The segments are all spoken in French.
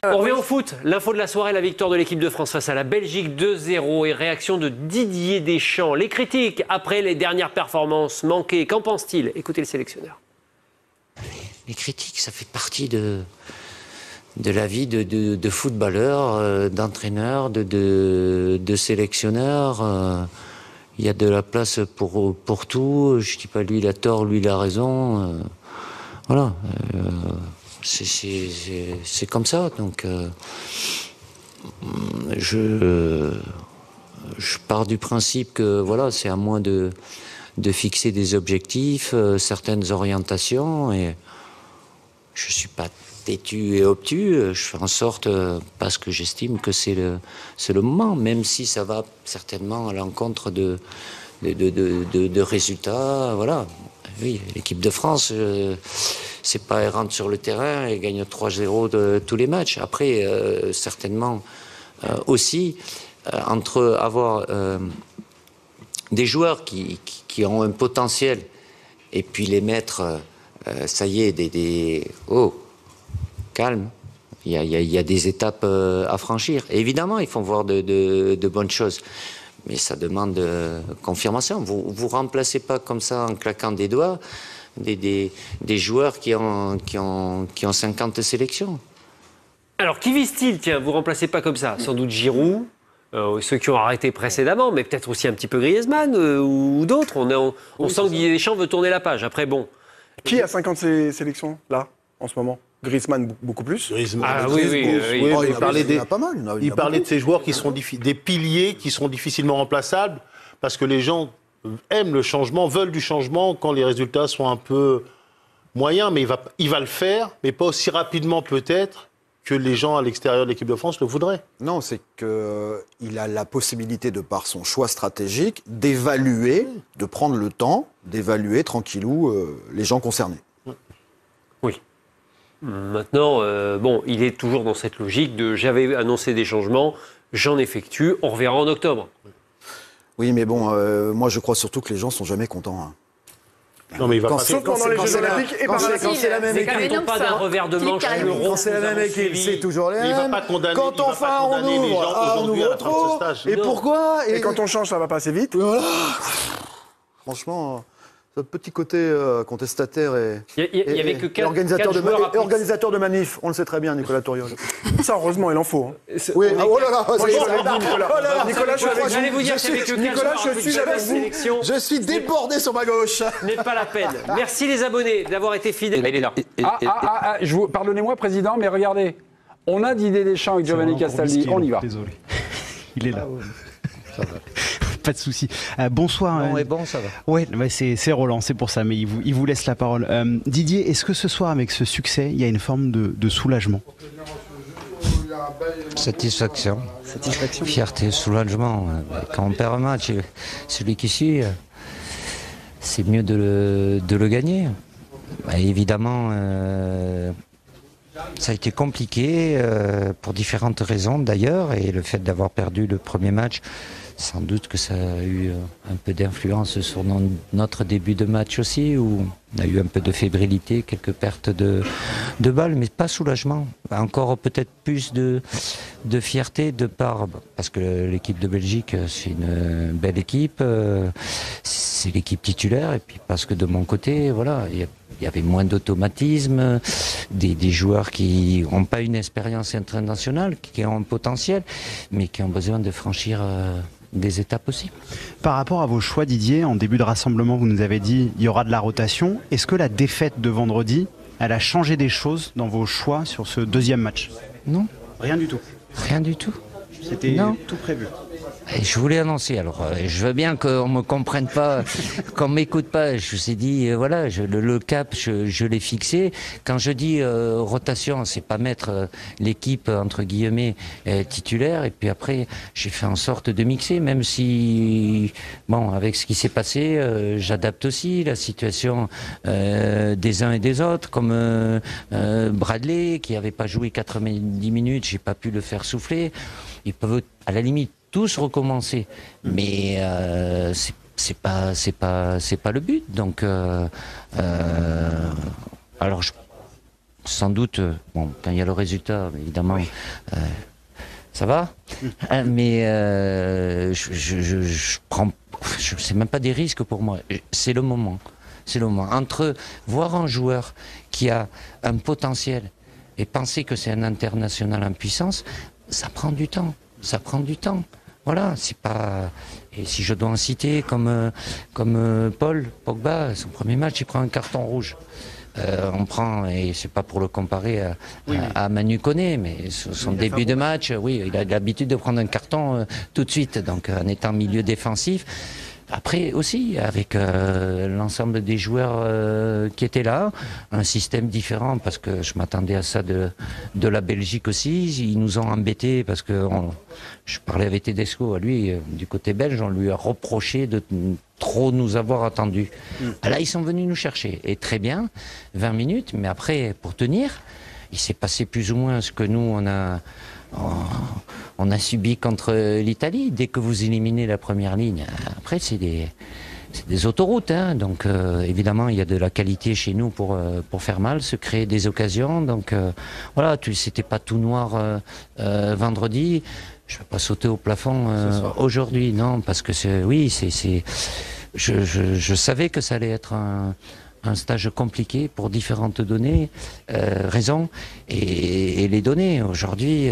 On revient au foot. L'info de la soirée, la victoire de l'équipe de France face à la Belgique 2-0 et réaction de Didier Deschamps. Les critiques après les dernières performances manquées, qu'en pense-t-il? Écoutez le sélectionneur. Les critiques, ça fait partie de la vie de footballeur, d'entraîneur, de sélectionneur. Il y a de la place pour tout. Je dis pas lui il a tort, lui il a raison. Voilà. C'est comme ça. Donc je pars du principe que voilà, c'est à moi de fixer des objectifs, certaines orientations, et je suis pas têtu et obtus. Je fais en sorte, parce que j'estime que c'est le moment, même si ça va certainement à l'encontre de résultats. Voilà. Oui, l'équipe de France, c'est pas elle rentre sur le terrain et gagne 3-0 de tous les matchs. Après, certainement aussi, entre avoir des joueurs qui ont un potentiel et puis les mettre, ça y est, oh, calme. Il y a des étapes à franchir. Et évidemment, ils font voir de bonnes choses. Mais ça demande confirmation. Vous remplacez pas comme ça en claquant des doigts des joueurs qui ont 50 sélections. Alors, qui vise-t-il? Tiens, vous remplacez pas comme ça. Sans doute Giroud, ceux qui ont arrêté précédemment, mais peut-être aussi un petit peu Griezmann ou d'autres. On sent que Didier Deschamps veut tourner la page. Après, bon. Qui a 50 sélections, là, en ce moment? Griezmann, beaucoup plus. Griezmann, Ah oui. il parlait de ces joueurs qui sont des piliers qui sont difficilement remplaçables parce que les gens aiment le changement, veulent du changement quand les résultats sont un peu moyens, mais il va le faire, mais pas aussi rapidement peut-être que les gens à l'extérieur de l'équipe de France le voudraient. Non, c'est qu'il a la possibilité, de par son choix stratégique, d'évaluer, de prendre le temps d'évaluer tranquillou les gens concernés. Oui. Maintenant, bon, il est toujours dans cette logique de j'avais annoncé des changements, j'en effectue, on reverra en octobre. Oui, mais bon, moi je crois surtout que les gens sont jamais contents. Hein. Non, mais il va pas. Sauf pendant les Jeux Olympiques et paralympiques. Quand c'est la même équipe. N'écartons pas d'un revers de manche le rond. Quand c'est la même équipe, c'est toujours les mêmes. Il va pas condamner. Quand enfin on ouvre trop. Et pourquoi? Et quand on change, ça va pas assez vite. Voilà. Franchement, ce petit côté contestataire et organisateur de manif, on le sait très bien, Nicolas Tauriol. Ça, heureusement, il en faut. Hein. Oui, oh là là, Nicolas, J'allais vous dire qu'avec le Nicolas, je suis avec vous. Je suis débordé sur ma gauche. N'est pas la peine. Merci les abonnés d'avoir été fidèles. Il est là. Pardonnez-moi, Président, mais regardez, on a Didier Deschamps avec Giovanni Castaldi, on y va. Désolé. Il est là. Ça va. Pas de souci. Bonsoir. Bon, ça va. Ouais, c'est Roland, c'est pour ça, mais il vous laisse la parole. Didier, est-ce que ce soir, avec ce succès, il y a une forme de soulagement? Satisfaction. Fierté, soulagement. Quand on perd un match, celui qui suit, c'est mieux de le gagner. Évidemment, ça a été compliqué pour différentes raisons d'ailleurs, et le fait d'avoir perdu le premier match, sans doute que ça a eu un peu d'influence sur notre début de match aussi, où on a eu un peu de fébrilité, quelques pertes de balles, mais pas soulagement. Encore peut-être plus de fierté parce que l'équipe de Belgique, c'est une belle équipe, c'est l'équipe titulaire, et puis parce que de mon côté, voilà, il y avait moins d'automatisme, des joueurs qui n'ont pas une expérience internationale, qui ont un potentiel, mais qui ont besoin de franchir des étapes aussi. Par rapport à vos choix, Didier, en début de rassemblement, vous nous avez dit il y aura de la rotation. Est-ce que la défaite de vendredi, elle a changé des choses dans vos choix sur ce deuxième match? Non. Rien du tout. Rien du tout. C'était tout prévu. Et je voulais annoncer, alors je veux bien qu'on me comprenne pas, qu'on m'écoute pas. Je me suis dit, voilà, le cap, je l'ai fixé. Quand je dis rotation, c'est pas mettre l'équipe entre guillemets titulaire. Et puis après, j'ai fait en sorte de mixer, même si, bon, avec ce qui s'est passé, j'adapte aussi la situation des uns et des autres, comme Bradley qui avait pas joué 90 minutes, j'ai pas pu le faire souffler. Ils peuvent à la limite tous recommencer, mais c'est pas le but. Donc alors sans doute, quand il y a le résultat, évidemment, ça va. Mais je prends, c'est même pas des risques pour moi. C'est le moment. C'est le moment. Entre voir un joueur qui a un potentiel et penser que c'est un international en puissance, ça prend du temps. Ça prend du temps. Voilà, c'est pas. Et si je dois en citer, comme Paul Pogba, son premier match, il prend un carton rouge. On prend, et c'est pas pour le comparer à Manu Koné, mais son début de match, oui, il a l'habitude de prendre un carton tout de suite, donc en étant milieu défensif. Après aussi, avec l'ensemble des joueurs qui étaient là, un système différent, parce que je m'attendais à ça de la Belgique aussi. Ils nous ont embêtés parce que je parlais avec Tedesco, à lui, du côté belge, on lui a reproché de trop nous avoir attendus. Là, ils sont venus nous chercher. Et très bien, 20 minutes, mais après, pour tenir, il s'est passé plus ou moins ce que nous, on a subi contre l'Italie. Dès que vous éliminez la première ligne, après c'est des autoroutes, hein. Donc évidemment il y a de la qualité chez nous pour faire mal, se créer des occasions. Donc voilà, c'était pas tout noir vendredi. Je vais pas sauter au plafond aujourd'hui, non, parce que je savais que ça allait être un stage compliqué pour différentes raisons et les données. Aujourd'hui,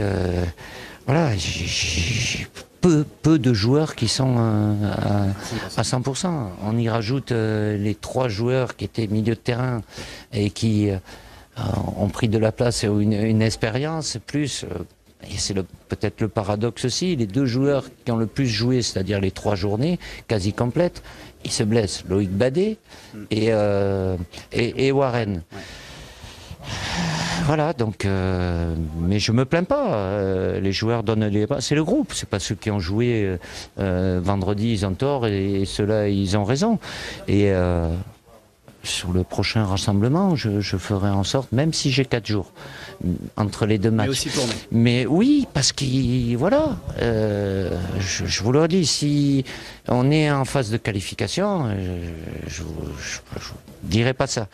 voilà, j'ai peu de joueurs qui sont à 100%. On y rajoute les 3 joueurs qui étaient milieu de terrain et qui ont pris de la place et une expérience, plus... Et c'est peut-être le paradoxe aussi, les 2 joueurs qui ont le plus joué, c'est-à-dire les 3 journées, quasi complètes, ils se blessent. Loïc Badet et Warren. Ouais. Voilà, donc, mais je me plains pas. Les joueurs donnent c'est le groupe, c'est pas ceux qui ont joué vendredi, ils ont tort, et ceux-là, ils ont raison. Et sur le prochain rassemblement, je ferai en sorte, même si j'ai 4 jours entre les 2 matchs. Mais aussi pour nous. Mais oui, parce que voilà, je vous le dis, si on est en phase de qualification, je dirais pas ça.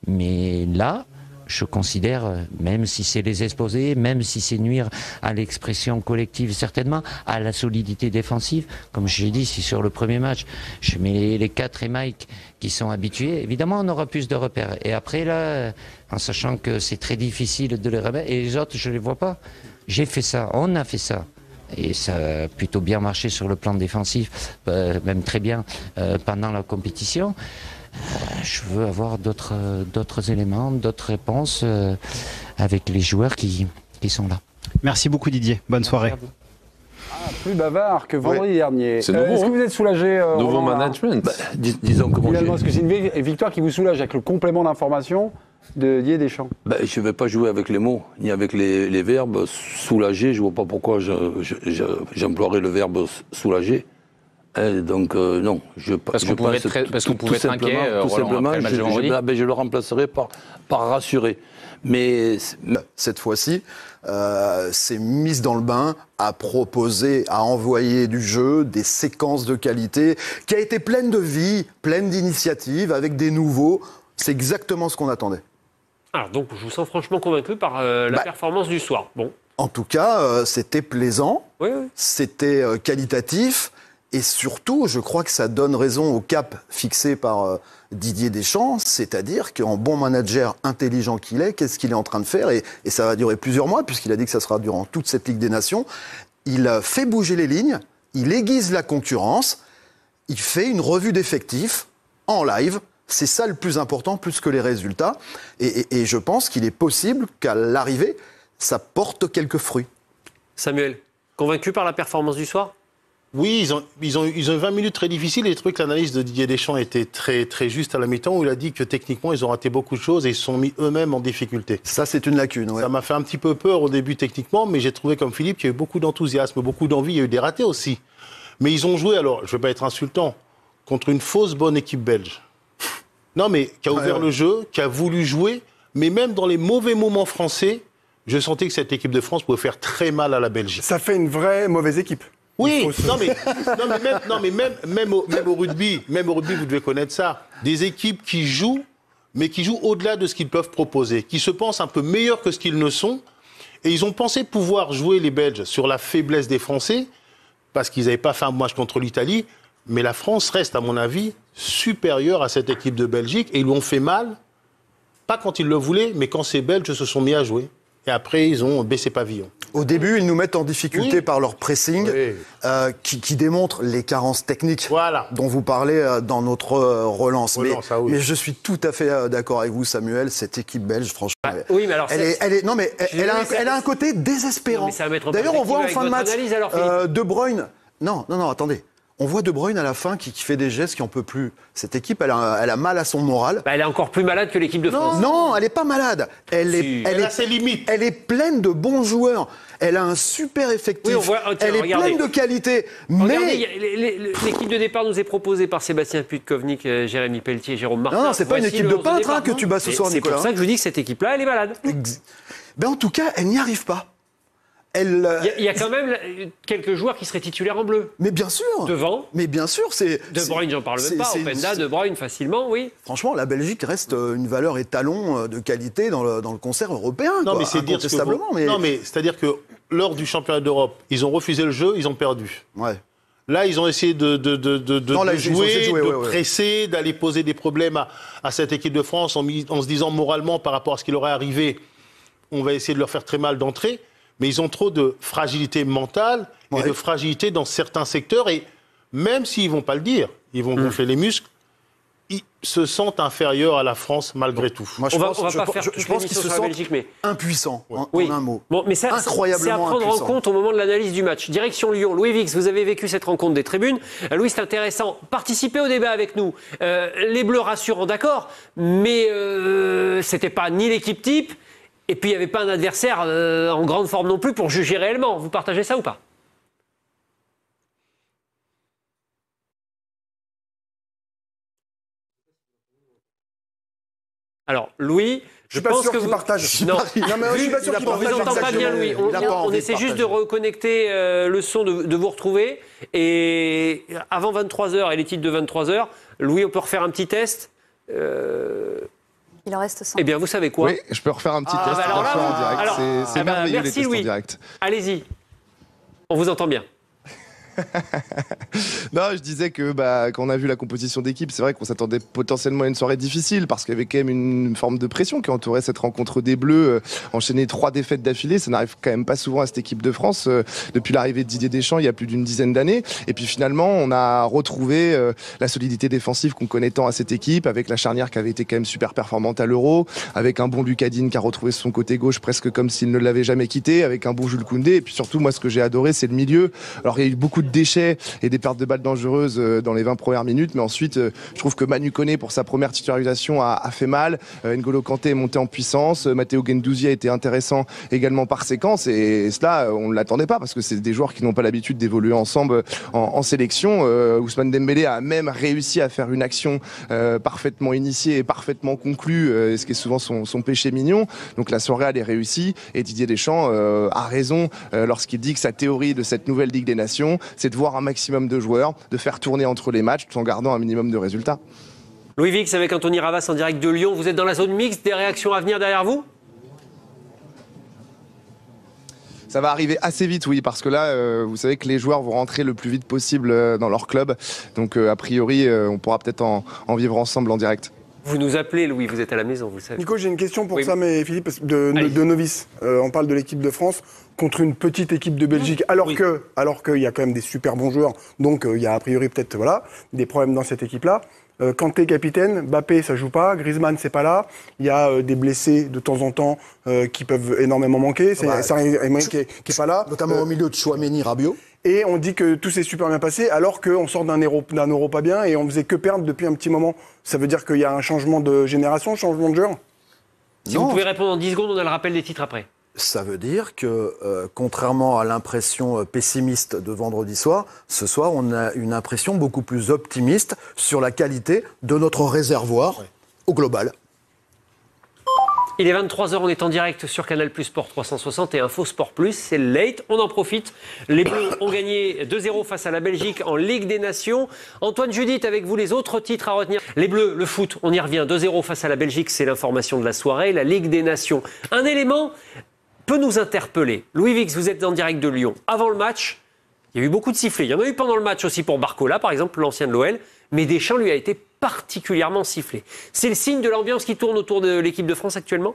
Mais là, je considère, même si c'est les exposer, même si c'est nuire à l'expression collective certainement, à la solidité défensive, comme je l'ai dit, si sur le premier match, je mets les 4 et Mike qui sont habitués, évidemment on aura plus de repères. Et après là, en sachant que c'est très difficile de les remettre, et les autres je les vois pas, j'ai fait ça, on a fait ça. Et ça a plutôt bien marché sur le plan défensif, même très bien pendant la compétition. Je veux avoir d'autres éléments, d'autres réponses avec les joueurs qui sont là. Merci beaucoup Didier, bonne soirée. Plus bavard que vendredi dernier. C'est nouveau, est-ce que vous êtes soulagé nouveau management. Disons que finalement, est-ce que c'est une victoire qui vous soulage avec le complément d'information de Didier Deschamps? Je ne vais pas jouer avec les mots, ni avec les verbes. Soulager, je ne vois pas pourquoi j'emploierais le verbe soulager. Donc non, parce qu'on pouvait être inquiet. Tout simplement, je le remplacerai par rassurer. Mais cette fois-ci, s'est mise dans le bain, a proposé, a envoyé du jeu, des séquences de qualité, qui a été pleine de vie, pleine d'initiatives, avec des nouveaux. C'est exactement ce qu'on attendait. Alors donc, je vous sens franchement convaincu par la performance du soir. Bon. En tout cas, c'était plaisant, c'était qualitatif. Et surtout, je crois que ça donne raison au cap fixé par Didier Deschamps, c'est-à-dire qu'en bon manager intelligent qu'il est, qu'est-ce qu'il est en train de faire, et ça va durer plusieurs mois, puisqu'il a dit que ça sera durant toute cette Ligue des Nations. Il fait bouger les lignes, il aiguise la concurrence, il fait une revue d'effectifs en live. C'est ça le plus important, plus que les résultats. Et je pense qu'il est possible qu'à l'arrivée, ça porte quelques fruits. Samuel, convaincu par la performance du soir ? Oui, ils ont eu 20 minutes très difficiles et je trouve que l'analyse de Didier Deschamps était très, très juste à la mi-temps où il a dit que techniquement ils ont raté beaucoup de choses et ils se sont mis eux-mêmes en difficulté. Ça, c'est une lacune. Ouais. Ça m'a fait un petit peu peur au début techniquement, mais j'ai trouvé comme Philippe qu'il y a eu beaucoup d'enthousiasme, beaucoup d'envie, il y a eu des ratés aussi. Mais ils ont joué, alors je ne vais pas être insultant, contre une fausse bonne équipe belge. Non mais qui a ouvert le jeu, qui a voulu jouer, mais même dans les mauvais moments français, je sentais que cette équipe de France pouvait faire très mal à la Belgique. Ça fait une vraie mauvaise équipe. Oui, même au rugby, vous devez connaître ça. Des équipes qui jouent, mais qui jouent au-delà de ce qu'ils peuvent proposer, qui se pensent un peu meilleurs que ce qu'ils ne sont. Et ils ont pensé pouvoir jouer les Belges sur la faiblesse des Français, parce qu'ils n'avaient pas fait un match contre l'Italie. Mais la France reste, à mon avis, supérieure à cette équipe de Belgique. Et ils lui ont fait mal, pas quand ils le voulaient, mais quand ces Belges se sont mis à jouer. Et après, ils ont baissé pavillon. Au début, ils nous mettent en difficulté par leur pressing, qui démontre les carences techniques dont vous parlez dans notre relance. Mais je suis tout à fait d'accord avec vous, Samuel. Cette équipe belge, franchement, oui, mais alors elle a un côté désespérant. D'ailleurs, on voit en fin de match De Bruyne. Non, attendez. On voit De Bruyne à la fin qui fait des gestes qui n'en peut plus. Cette équipe, elle a mal à son moral. Elle est encore plus malade que l'équipe de France. Non, elle n'est pas malade. Elle a ses limites. Elle est pleine de bons joueurs. Elle a un super effectif. Elle est pleine de qualité. Regardez, l'équipe de départ nous est proposée par Sébastien Putkovnik, Jérémy Pelletier, Jérôme Martin. Non, c'est pas une équipe de peintres que tu bats ce soir, Nicolas. C'est pour ça que je vous dis que cette équipe-là, elle est malade. En tout cas, elle n'y arrive pas. Il y a quand même quelques joueurs qui seraient titulaires en bleu. Mais bien sûr. Devant. Mais bien sûr, De Bruyne, j'en parle même pas. Openda, De Bruyne, facilement, oui. Franchement, la Belgique reste une valeur étalon de qualité dans le concert européen. Non, mais c'est incontestablement. Non, mais c'est-à-dire que lors du championnat d'Europe, ils ont refusé le jeu, ils ont perdu. Ouais. Là, ils ont essayé de jouer, de presser, d'aller poser des problèmes à cette équipe de France en se disant moralement par rapport à ce qui leur est arrivé, on va essayer de leur faire très mal d'entrée. Mais ils ont trop de fragilité mentale et de fragilité dans certains secteurs. Et même s'ils ne vont pas le dire, ils vont gonfler les muscles, ils se sentent inférieurs à la France malgré tout. Moi, je pense qu'ils se sentent impuissants, en un mot. Bon, mais ça, c'est à prendre en compte au moment de l'analyse du match. Direction Lyon. Louis Vix, vous avez vécu cette rencontre des tribunes. Louis, c'est intéressant. Participez au débat avec nous. Les Bleus rassurants, d'accord, mais c'était pas ni l'équipe type. Et puis, il n'y avait pas un adversaire en grande forme non plus pour juger réellement. Vous partagez ça ou pas ? Alors, Louis, je pense que vous partagez. Non, mais je suis pas sûr qu'il partage. Je vous entends pas bien, Louis. On essaie juste de reconnecter le son, de vous retrouver. Et avant 23h et les titres de 23h, Louis, on peut refaire un petit test Il en reste 100. Eh bien, vous savez quoi ? Oui, je peux refaire un petit test en direct. C'est merveilleux les tests en direct. Allez-y. On vous entend bien. Non, je disais que quand on a vu la composition d'équipe, c'est vrai qu'on s'attendait potentiellement à une soirée difficile parce qu'il y avait quand même une forme de pression qui entourait cette rencontre des Bleus. Enchaîner 3 défaites d'affilée, ça n'arrive quand même pas souvent à cette équipe de France depuis l'arrivée de Didier Deschamps il y a plus d'une dizaine d'années. Et puis finalement, on a retrouvé la solidité défensive qu'on connaît tant à cette équipe, avec la charnière qui avait été quand même super performante à l'Euro, avec un bon Lucas Digne qui a retrouvé son côté gauche presque comme s'il ne l'avait jamais quitté, avec un bon Jules Koundé. Et puis surtout, moi, ce que j'ai adoré, c'est le milieu. Alors, il y a eu beaucoup de déchets et des pertes de balles dangereuses dans les 20 premières minutes, mais ensuite je trouve que Manu Koné pour sa première titularisation a fait mal. N'Golo Kanté est monté en puissance, Matteo Guendouzi a été intéressant également par séquence, et cela on ne l'attendait pas parce que c'est des joueurs qui n'ont pas l'habitude d'évoluer ensemble en sélection. Ousmane Dembélé a même réussi à faire une action parfaitement initiée et parfaitement conclue, ce qui est souvent son péché mignon. Donc la soirée elle est réussie, et Didier Deschamps a raison lorsqu'il dit que sa théorie de cette nouvelle Ligue des Nations, c'est de voir un maximum de joueurs, de faire tourner entre les matchs tout en gardant un minimum de résultats. Louis Vix avec Anthony Ravas en direct de Lyon. Vous êtes dans la zone mixte, des réactions à venir derrière vous ? Ça va arriver assez vite, oui, parce que là, vous savez que les joueurs vont rentrer le plus vite possible dans leur club. Donc, a priori, on pourra peut-être en vivre ensemble en direct. Vous nous appelez, Louis, vous êtes à la maison, vous savez. Nico, j'ai une question pour Sam et Philippe de novice. On parle de l'équipe de France contre une petite équipe de Belgique, alors qu'il y a quand même des super bons joueurs, donc il y a a priori peut-être des problèmes dans cette équipe-là. Kanté capitaine, Mbappé ça joue pas, Griezmann c'est pas là, il y a des blessés de temps en temps qui peuvent énormément manquer, c'est qui est pas là. Notamment au milieu de Chouameni, Rabiot. Et on dit que tout s'est super bien passé, alors qu'on sort d'un euro pas bien et on faisait que perdre depuis un petit moment. Ça veut dire qu'il y a un changement de génération, changement de joueur ? Si vous pouvez répondre en 10 secondes, on a le rappel des titres après. Ça veut dire que, contrairement à l'impression pessimiste de vendredi soir, ce soir, on a une impression beaucoup plus optimiste sur la qualité de notre réservoir au global. Il est 23h, on est en direct sur Canal Plus Sport 360 et Info Sport Plus. C'est le late, on en profite. Les Bleus ont gagné 2-0 face à la Belgique en Ligue des Nations. Antoine Judith, avec vous, les autres titres à retenir. Les Bleus, le foot, on y revient. 2-0 face à la Belgique, c'est l'information de la soirée. La Ligue des Nations. Un élément peut nous interpeller. Louis Vix, vous êtes en direct de Lyon. Avant le match, il y a eu beaucoup de sifflets. Il y en a eu pendant le match aussi pour Barcola, par exemple, l'ancien de l'OL. Mais Deschamps lui a été particulièrement sifflé. C'est le signe de l'ambiance qui tourne autour de l'équipe de France actuellement ?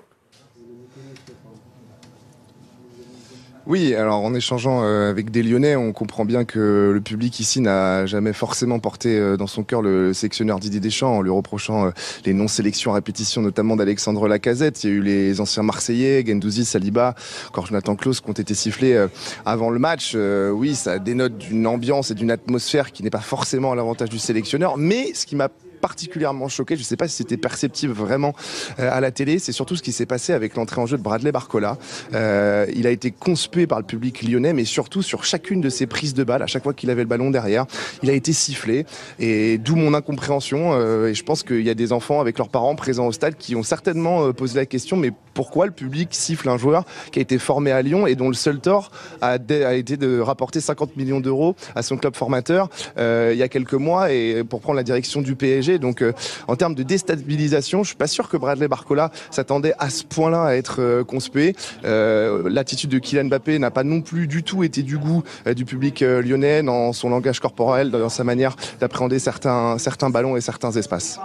Oui, alors en échangeant avec des Lyonnais, on comprend bien que le public ici n'a jamais forcément porté dans son cœur le sélectionneur Didier Deschamps en lui reprochant les non-sélections à répétition, notamment d'Alexandre Lacazette. Il y a eu les anciens Marseillais, Guendouzi, Saliba, encore Jonathan Klaus qui ont été sifflés avant le match. Oui, ça dénote d'une ambiance et d'une atmosphère qui n'est pas forcément à l'avantage du sélectionneur, mais ce qui m'a particulièrement choqué, je ne sais pas si c'était perceptible vraiment à la télé, c'est surtout ce qui s'est passé avec l'entrée en jeu de Bradley Barcola. Il a été conspué par le public lyonnais, mais surtout sur chacune de ses prises de balle, à chaque fois qu'il avait le ballon derrière, il a été sifflé, et d'où mon incompréhension, et je pense qu'il y a des enfants avec leurs parents présents au stade qui ont certainement posé la question, mais pourquoi le public siffle un joueur qui a été formé à Lyon et dont le seul tort a été de rapporter 50 millions d'euros à son club formateur il y a quelques mois, et pour prendre la direction du PSG. Donc en termes de déstabilisation, je suis pas sûr que Bradley Barcola s'attendait à ce point-là à être conspué. L'attitude de Kylian Mbappé n'a pas non plus du tout été du goût du public lyonnais dans son langage corporel, dans sa manière d'appréhender certains ballons et certains espaces.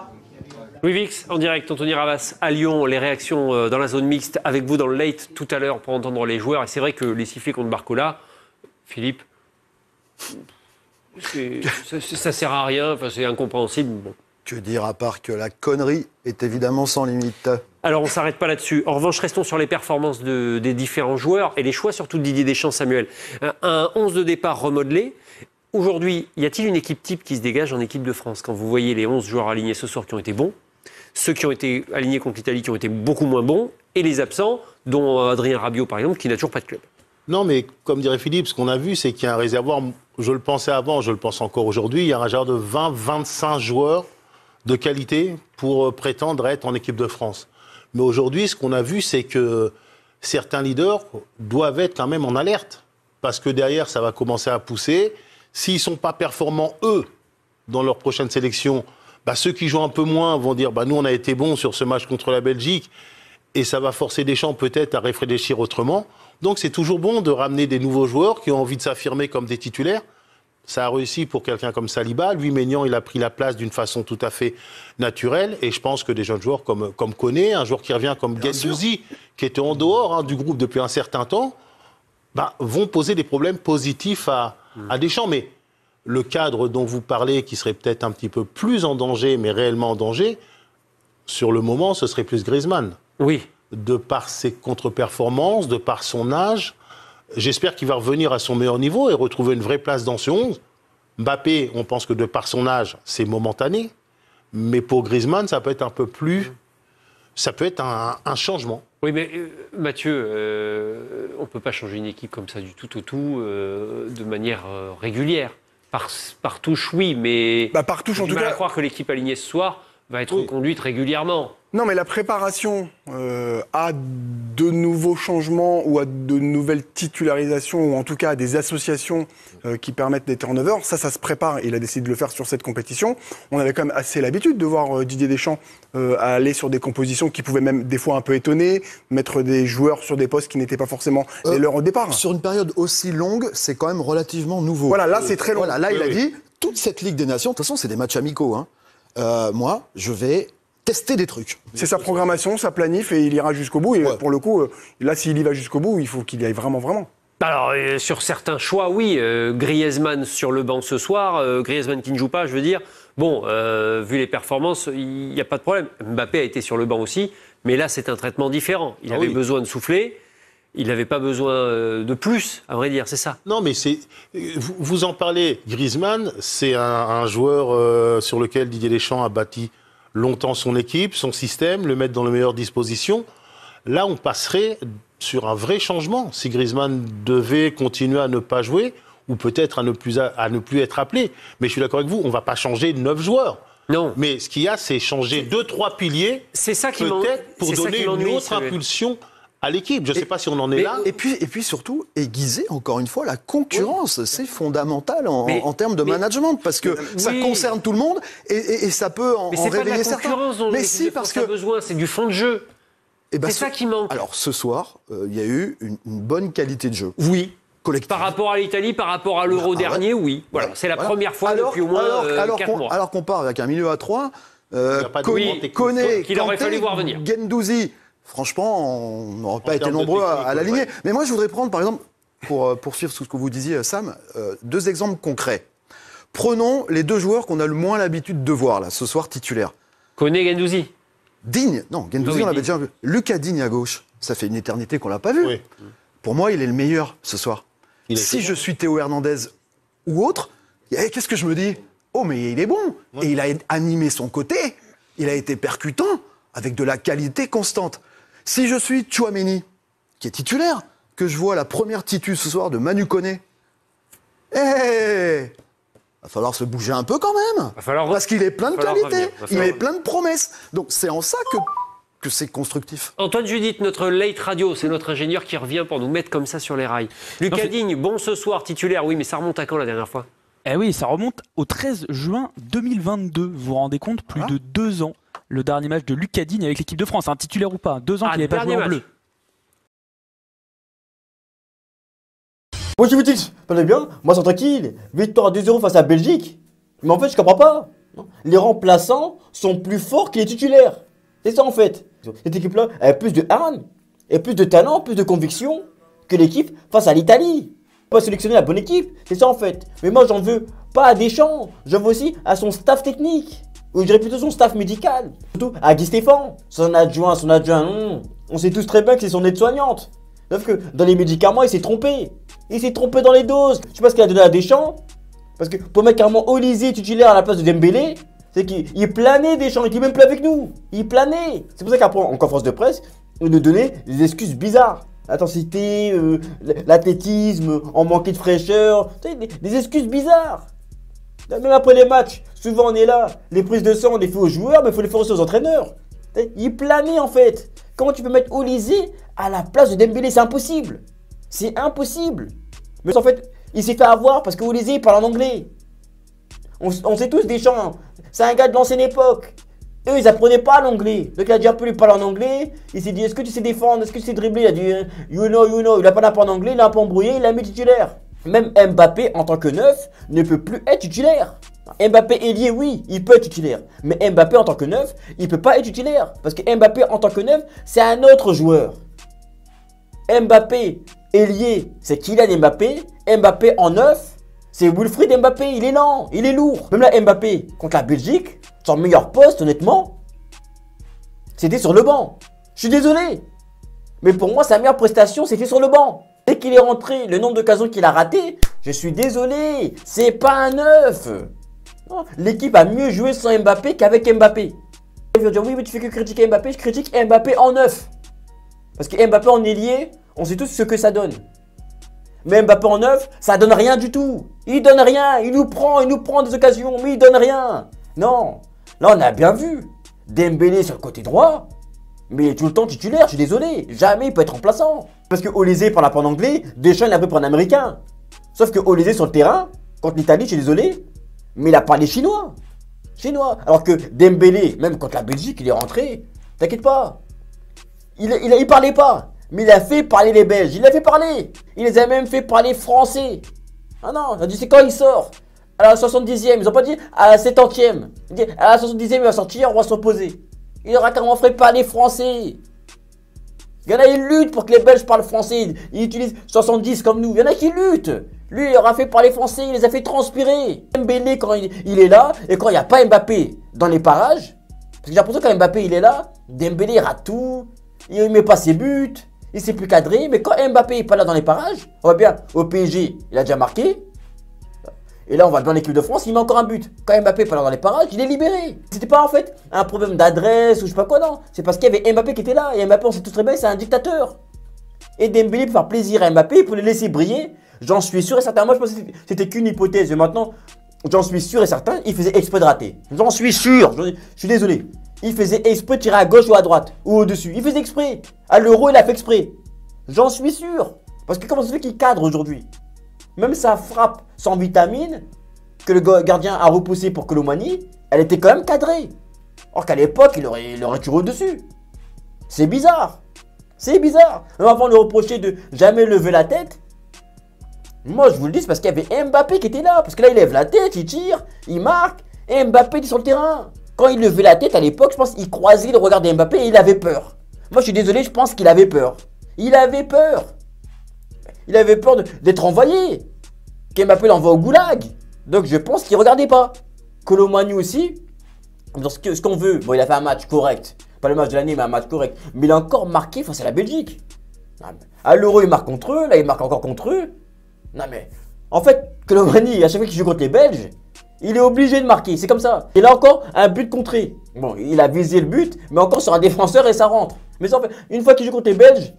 Louis Vix, en direct, Anthony Ravas à Lyon, les réactions dans la zone mixte, avec vous dans le late tout à l'heure pour entendre les joueurs. Et c'est vrai que les sifflets contre Barcola, Philippe, ça sert à rien, enfin, c'est incompréhensible. Bon. Que dire à part que la connerie est évidemment sans limite. Alors on ne s'arrête pas là-dessus. En revanche, restons sur les performances des différents joueurs et les choix surtout de Didier Deschamps, Samuel. Un 11 de départ remodelé. Aujourd'hui, y a-t-il une équipe type qui se dégage en équipe de France quand vous voyez les 11 joueurs alignés ce soir qui ont été bons, ceux qui ont été alignés contre l'Italie qui ont été beaucoup moins bons, et les absents, dont Adrien Rabiot par exemple, qui n'a toujours pas de club? Non, mais comme dirait Philippe, ce qu'on a vu, c'est qu'il y a un réservoir, je le pensais avant, je le pense encore aujourd'hui, il y a un réservoir de 20-25 joueurs de qualité pour prétendre être en équipe de France. Mais aujourd'hui, ce qu'on a vu, c'est que certains leaders doivent être quand même en alerte. Parce que derrière, ça va commencer à pousser. S'ils ne sont pas performants, eux, dans leur prochaine sélection, ceux qui jouent un peu moins vont dire nous, on a été bons sur ce match contre la Belgique. Et ça va forcer Deschamps peut-être à réfléchir autrement. Donc c'est toujours bon de ramener des nouveaux joueurs qui ont envie de s'affirmer comme des titulaires. Ça a réussi pour quelqu'un comme Saliba. Lui, Maignan, il a pris la place d'une façon tout à fait naturelle. Et je pense que des jeunes joueurs comme Koné, un joueur qui revient comme Guendouzi, qui était en dehors du groupe depuis un certain temps, vont poser des problèmes positifs à Deschamps. Mais le cadre dont vous parlez, qui serait peut-être un petit peu plus en danger, mais réellement en danger, sur le moment, ce serait plus Griezmann. Oui. De par ses contre-performances, de par son âge. J'espère qu'il va revenir à son meilleur niveau et retrouver une vraie place dans ce 11. Mbappé, on pense que de par son âge, c'est momentané. Mais pour Griezmann, ça peut être un peu plus... Ça peut être un changement. Oui, mais Mathieu, on ne peut pas changer une équipe comme ça du tout au tout de manière régulière. Par touche, oui, mais... par touche, en tout cas... J'ai mal à croire que l'équipe alignée ce soir va être reconduite régulièrement. Non, mais la préparation à de nouveaux changements ou à de nouvelles titularisations, ou en tout cas à des associations qui permettent des turnovers, ça se prépare. Il a décidé de le faire sur cette compétition. On avait quand même assez l'habitude de voir Didier Deschamps aller sur des compositions qui pouvaient même des fois un peu étonner, mettre des joueurs sur des postes qui n'étaient pas forcement les leurs au départ. Sur une période aussi longue, c'est quand même relativement nouveau. Voilà, là c'est très long. Voilà, là il a dit, toute cette Ligue des Nations, de toute façon c'est des matchs amicaux. Moi, je vais... tester des trucs. C'est sa programmation, sa planif, et il ira jusqu'au bout. Et pour le coup, là, s'il y va jusqu'au bout, il faut qu'il y aille vraiment, vraiment. Alors, sur certains choix, oui. Griezmann sur le banc ce soir, Griezmann qui ne joue pas, je veux dire. Bon, vu les performances, il n'y a pas de problème. Mbappé a été sur le banc aussi, mais là, c'est un traitement différent. Il avait besoin de souffler. Il n'avait pas besoin de plus, à vrai dire, c'est ça. Non, mais vous en parlez. Griezmann, c'est un joueur sur lequel Didier Deschamps a bâti longtemps son équipe, son système, le mettre dans les meilleures dispositions. Là, on passerait sur un vrai changement. Si Griezmann devait continuer à ne pas jouer, ou peut-être à ne plus être appelé. Mais je suis d'accord avec vous, on ne va pas changer 9 joueurs. Non. Mais ce qu'il y a, c'est changer 2-3 piliers. C'est ça qui peut-être pour donner une autre impulsion à l'équipe. Je ne sais pas si on en est là. Et puis surtout, aiguiser, encore une fois, la concurrence. Oui. C'est fondamental en termes de management, parce que ça concerne tout le monde et ça peut en réveiller certains. Mais si, parce que besoin, c'est du fond de jeu. C'est ça qui manque. Alors, ce soir, il y a eu une bonne qualité de jeu. Oui. Collective. Par rapport à l'Italie, par rapport à l'Euro dernier, oui. Voilà. C'est la première fois depuis au moins 4 mois. Alors qu'on part avec un milieu à 3, Koné, qu'il aurait fallu voir venir. Guendouzi, franchement, on n'aurait pas été nombreux à l'aligner. Mais moi, je voudrais prendre, par exemple, pour poursuivre ce que vous disiez, Sam, 2 exemples concrets. Prenons les 2 joueurs qu'on a le moins l'habitude de voir, là, ce soir, titulaires. Koné, Guendouzi. Digne. Non, Guendouzi, on l'avait déjà vu. Lucas Digne à gauche. Ça fait une éternité qu'on ne l'a pas vu. Oui. Pour moi, il est le meilleur ce soir. Si je suis Théo Hernandez ou autre, qu'est-ce que je me dis? Oh, mais il est bon. Ouais. Et il a animé son côté. Il a été percutant, avec de la qualité constante. Si je suis Tchouaméni, qui est titulaire, que je vois la première titu ce soir de Manu Koné, va falloir se bouger un peu quand même. Parce qu'il est plein de qualité. Il est plein de promesses. Donc c'est en ça que c'est constructif. Antoine Judith, notre late radio, c'est notre ingénieur qui revient pour nous mettre comme ça sur les rails. Lucas Digne, bon ce soir, titulaire, oui, mais ça remonte à quand la dernière fois? Eh oui, ça remonte au 13 juin 2022. Vous vous rendez compte, plus de 2 ans, le dernier match de Lucas Digne avec l'équipe de France, titulaire ou pas, 2 ans qu'il n'avait pas joué en bleu. Moi je vous dis, parlez bien, moi c'est tranquille, victoire 2-0 face à la Belgique. Mais en fait, je comprends pas. Les remplaçants sont plus forts que les titulaires. C'est ça en fait. Cette équipe-là a plus de hargne, et plus de talent, plus de conviction que l'équipe face à l'Italie. Pas sélectionner la bonne équipe, c'est ça en fait. Mais moi j'en veux pas à Deschamps, j'en veux aussi à son staff technique. Ou je dirais plutôt son staff médical. Surtout à Guy Stéphane, son adjoint, on sait tous très bien que c'est son aide-soignante. Sauf que dans les médicaments, il s'est trompé. Il s'est trompé dans les doses. Je sais pas ce qu'il a donné à Deschamps. Parce que pour mettre carrément Olysée titulaire à la place de Dembélé, c'est qu'il planait Deschamps, il était même plus avec nous. Il planait. C'est pour ça qu'après, en conférence de presse, il nous donnait des excuses bizarres. L'intensité, l'athlétisme, en manquait de fraîcheur. Des excuses bizarres. Même après les matchs, souvent on est là. Les prises de sang, on les fait aux joueurs, mais il faut les faire aussi aux entraîneurs. Il planait en fait. Comment tu peux mettre Olysée à la place de Dembélé? C'est impossible. C'est impossible. Mais en fait, il s'est fait avoir parce que Olysée parle en anglais. On sait tous Deschamps. C'est un gars de l'ancienne époque. Eux, ils apprenaient pas l'anglais. Donc il a dit un peu lui parler en anglais. Il s'est dit, est-ce que tu sais défendre? Est-ce que tu sais dribbler? Il a dit, you know. Il a pas appris en anglais, il a un peu embrouillé, il l'a mis titulaire. Même Mbappé, en tant que neuf, ne peut plus être titulaire. Mbappé ailier, oui, il peut être titulaire. Mais Mbappé en tant que neuf, il peut pas être titulaire. Parce que Mbappé en tant que neuf, c'est un autre joueur. Mbappé ailier, c'est Kylian Mbappé. Mbappé en neuf, c'est Wilfried Mbappé. Il est lent, il est lourd. Même là, Mbappé contre la Belgique, son meilleur poste, honnêtement, c'était sur le banc. Je suis désolé. Mais pour moi, sa meilleure prestation, c'était sur le banc. Dès qu'il est rentré, le nombre d'occasions qu'il a raté, je suis désolé. C'est pas un neuf. L'équipe a mieux joué sans Mbappé qu'avec Mbappé. Ils vont dire oui, mais tu fais que critiquer Mbappé. Je critique Mbappé en neuf. Parce que Mbappé en ailier, on sait tous ce que ça donne. Mais Mbappé en neuf, ça donne rien du tout. Il donne rien. Il nous prend des occasions, mais il donne rien. Non. Là, on a bien vu. Dembélé sur le côté droit. Mais il est tout le temps titulaire, je suis désolé. Jamais il peut être remplaçant. Parce que Olysée parle pas en anglais, Deschamps il a pris pour un américain. Sauf que Olysée sur le terrain, contre l'Italie, je suis désolé, mais il a parlé chinois. Alors que Dembélé, même contre la Belgique, il est rentré. T'inquiète pas. Il parlait pas. Mais il a fait parler les Belges. Il a fait parler. Il les a même fait parler français. Ah non, il a dit c'est quand il sort. À la 70e, ils n'ont pas dit à la 70e. Il dit à la 70e, il va sortir, on va se reposer. Il aura carrément fait parler français. Il y en a qui luttent pour que les Belges parlent français. Ils utilisent 70 comme nous. Il y en a qui luttent. Lui, il aura fait parler français. Il les a fait transpirer. Dembélé, quand il est là, et quand il n'y a pas Mbappé dans les parages, parce que j'ai l'impression que quand Mbappé il est là, Dembélé il rate tout. Il ne met pas ses buts. Il ne sait plus cadrer. Mais quand Mbappé n'est pas là dans les parages, on voit bien, au PSG, il a déjà marqué. Et là, on va dans l'équipe de France, il met encore un but. Quand Mbappé n'est pas là dans les parages, il est libéré. C'était pas en fait un problème d'adresse ou je sais pas quoi, non. C'est parce qu'il y avait Mbappé qui était là. Et Mbappé, on sait tous très bien, c'est un dictateur. Et Dembélé, pour faire plaisir à Mbappé, pour le laisser briller, j'en suis sûr et certain. Moi, je pense que c'était qu'une hypothèse. Mais maintenant, j'en suis sûr et certain, il faisait exprès de rater. J'en suis sûr, je suis désolé. Il faisait exprès de tirer à gauche ou à droite, ou au-dessus. Il faisait exprès. À l'Euro, il a fait exprès. J'en suis sûr. Parce que comment ça se fait qu'il cadre aujourd'hui? Même sa frappe sans vitamine, que le gardien a repoussé pour Colomani, elle était quand même cadrée. Or qu'à l'époque, il aurait tiré au-dessus. C'est bizarre. C'est bizarre. Même avant de le reprocher de jamais lever la tête, moi je vous le dis, c'est parce qu'il y avait Mbappé qui était là. Parce que là, il lève la tête, il tire, il marque, et Mbappé est sur le terrain. Quand il levait la tête à l'époque, je pense qu'il croisait le regard de Mbappé et il avait peur. Moi je suis désolé, je pense qu'il avait peur. Il avait peur. Il avait peur d'être envoyé. Qu'Mbappé l'envoie au goulag. Donc je pense qu'il ne regardait pas. Colomani aussi, dans ce qu'on veut. Bon, il a fait un match correct. Pas le match de l'année, mais un match correct. Mais il a encore marqué face à la Belgique. À l'Euro, il marque contre eux. Là, il marque encore contre eux. Non mais, en fait, Colomani, à chaque fois qu'il joue contre les Belges, il est obligé de marquer. C'est comme ça. Il a encore un but contré. Bon, il a visé le but, mais encore sur un défenseur et ça rentre. Mais en fait, une fois qu'il joue contre les Belges,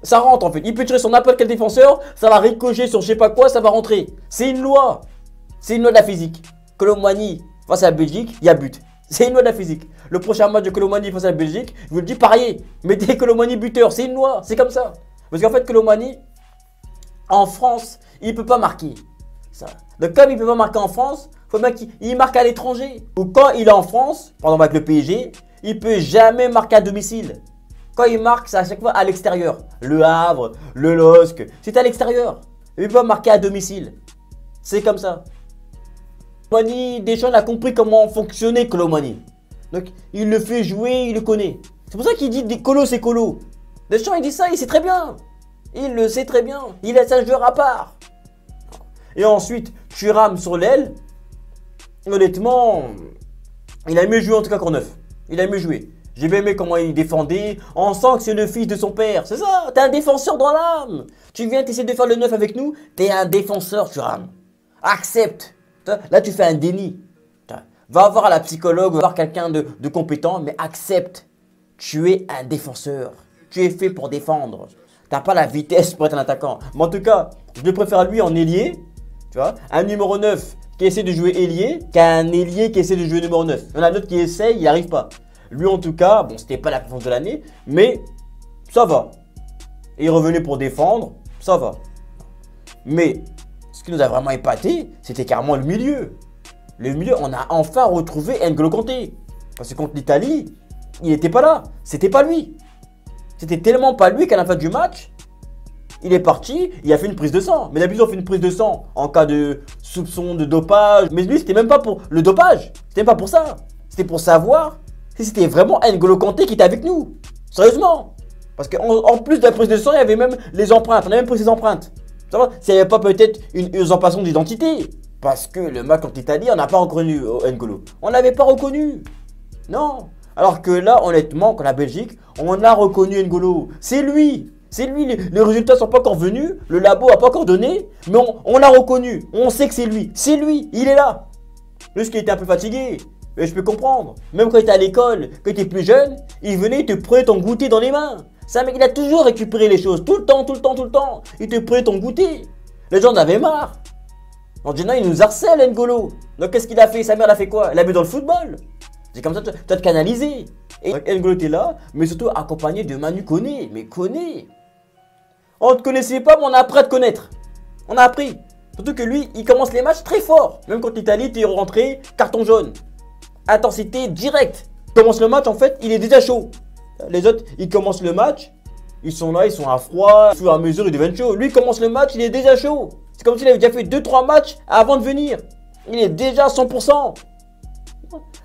ça rentre en fait. Il peut tirer sur n'importe quel défenseur, ça va ricocher sur je sais pas quoi, ça va rentrer. C'est une loi. C'est une loi de la physique. Colomani face à la Belgique, il y a but. C'est une loi de la physique. Le prochain match de Colomani face à la Belgique, je vous le dis, pariez. Mettez Colomani buteur. C'est une loi. C'est comme ça. Parce qu'en fait, Colomani, en France, il ne peut pas marquer. Ça. Donc comme il ne peut pas marquer en France, il faut bien qu'il marque à l'étranger. Ou quand il est en France, par exemple avec le PSG, il ne peut jamais marquer à domicile. Quand il marque, c'est à chaque fois à l'extérieur. Le Havre, le LOSC, c'est à l'extérieur. Il ne peut pas marquer à domicile. C'est comme ça. Colomani, Deschamps a compris comment fonctionnait Colomani. Donc il le fait jouer, il le connaît. C'est pour ça qu'il dit Colo c'est Colo. Deschamps il dit ça, il sait très bien. Il le sait très bien. Il est un joueur à part. Et ensuite, Thuram sur l'aile. Honnêtement, il a mieux joué en tout cas qu'en neuf. Il a mieux joué. J'ai bien aimé comment il défendait. On sent que c'est le fils de son père. C'est ça, t'es un défenseur dans l'âme. Tu viens t'essayer de faire le neuf avec nous. T'es un défenseur, Thuram. Accepte. Là, tu fais un déni. Va voir la psychologue, va voir quelqu'un de compétent, mais accepte. Tu es un défenseur. Tu es fait pour défendre. Tu n'as pas la vitesse pour être un attaquant. Mais en tout cas, je le préfère lui en ailier. Tu vois, un numéro 9 qui essaie de jouer ailier qu'un ailier qui essaie de jouer numéro 9. Il y en a d'autres qui essayent, il n'y arrive pas. Lui, en tout cas, bon, c'était pas la performance de l'année, mais ça va. Et il revenait pour défendre, ça va. Mais ce qui nous a vraiment épaté, c'était carrément le milieu. Le milieu, on a enfin retrouvé N'Golo Kanté. Parce que contre l'Italie, il n'était pas là. C'était pas lui. C'était tellement pas lui qu'à la fin du match, il est parti, il a fait une prise de sang. Mais d'habitude, on fait une prise de sang en cas de soupçon de dopage. Mais lui, c'était même pas pour le dopage. C'était même pas pour ça. C'était pour savoir si c'était vraiment N'Golo Kanté qui était avec nous. Sérieusement. Parce qu'en plus de la prise de sang, il y avait même les empreintes. On a même pris ses empreintes. S'il n'y avait pas peut-être une usurpation d'identité. Parce que le match contre l'Italie, on n'a pas reconnu N'Golo. On l'avait pas reconnu. Non. Alors que là, honnêtement, contre la Belgique, on a reconnu N'Golo. C'est lui. C'est lui. Les résultats ne sont pas encore venus. Le labo n'a pas encore donné. Mais on l'a reconnu. On sait que c'est lui. C'est lui. Il est là. Juste qu'il était un peu fatigué. Mais je peux comprendre. Même quand il était à l'école, quand il était plus jeune, il venait, il te prenait ton goûter dans les mains. C'est un mec, il a toujours récupéré les choses. Tout le temps, tout le temps, tout le temps. Il te prenait ton goûter. Les gens en avaient marre. En général, il nous harcèle, N'Golo. Donc qu'est-ce qu'il a fait? Sa mère a fait quoi? Elle l'a mis dans le football. C'est comme ça, tu vas te canaliser. Et N'Golo était là, mais surtout accompagné de Manu Koné. Mais Koné, on ne te connaissait pas, mais on a appris à te connaître. On a appris. Surtout que lui, il commence les matchs très fort. Même quand l'Italie était rentré, carton jaune. Intensité directe. Il commence le match, en fait, il est déjà chaud. Les autres, ils commencent le match, ils sont là, ils sont à froid. Au fur et à mesure, ils deviennent chauds. Lui, il commence le match, il est déjà chaud. C'est comme s'il avait déjà fait 2-3 matchs avant de venir. Il est déjà à 100%.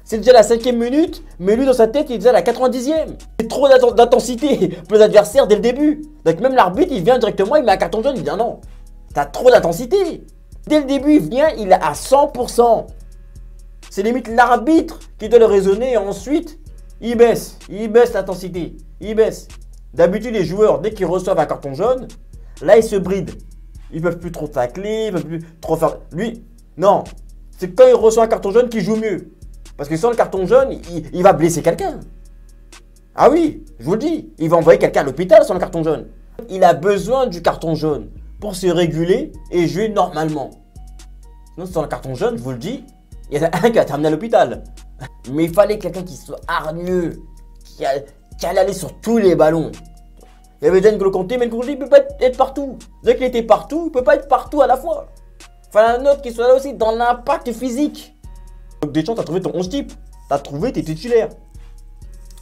C'est déjà la 5e minute, mais lui dans sa tête il est déjà à la 90e. C'est trop d'intensité pour les adversaires dès le début. Donc même l'arbitre il vient directement, il met un carton jaune, il dit non, t'as trop d'intensité. Dès le début il vient, il est à 100%. C'est limite l'arbitre qui doit le raisonner et ensuite il baisse l'intensité, il baisse. D'habitude les joueurs dès qu'ils reçoivent un carton jaune, là ils se brident. Ils peuvent plus trop tacler, ils peuvent plus trop faire... Lui, non, c'est quand il reçoit un carton jaune qu'il joue mieux. Parce que sans le carton jaune, il va blesser quelqu'un. Ah oui, je vous le dis, il va envoyer quelqu'un à l'hôpital sans le carton jaune. Il a besoin du carton jaune pour se réguler et jouer normalement. Sinon, c'est un carton jaune, je vous le dis. Il y en a un qui a terminé à l'hôpital. Mais il fallait quelqu'un qui soit hargneux, qui allait aller sur tous les ballons. Il y avait déjà N'Golo Kanté, mais N'Golo Kanté, il peut pas être partout. Dès qu'il était partout, il peut pas être partout à la fois. Il fallait un autre qui soit là aussi dans l'impact physique. Donc Deschamps, t'as trouvé ton 11 type. T'as trouvé tes titulaires.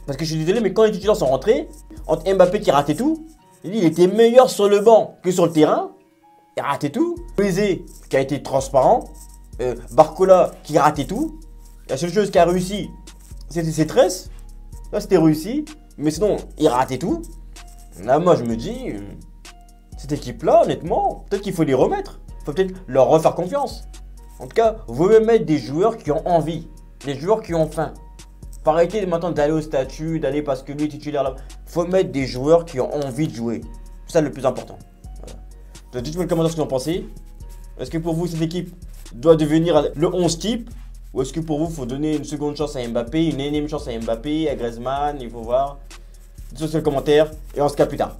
Parce que je suis désolé, mais quand les titulaires sont rentrés, entre Mbappé qui ratait tout, il était meilleur sur le banc que sur le terrain. Il ratait tout. Moïse qui a été transparent. Barcola qui ratait tout. La seule chose qui a réussi, c'était ses tresses. Là, c'était réussi. Mais sinon, il ratait tout. Là, moi, je me dis, cette équipe-là, honnêtement, peut-être qu'il faut les remettre. Il faut peut-être leur refaire confiance. En tout cas, vous pouvez mettre des joueurs qui ont envie. Des joueurs qui ont faim. Faut arrêter maintenant d'aller au statut, d'aller parce que lui est titulaire là. Faut mettre des joueurs qui ont envie de jouer. C'est ça le plus important. Voilà. Dites-moi le commentaire ce que vous en pensez. Est-ce que pour vous, cette équipe doit devenir le 11 type? Ou est-ce que pour vous, il faut donner une seconde chance à Mbappé, une énième chance à Mbappé, à Griezmann, il faut voir. Dites-moi dans les commentaires et on se capte plus tard.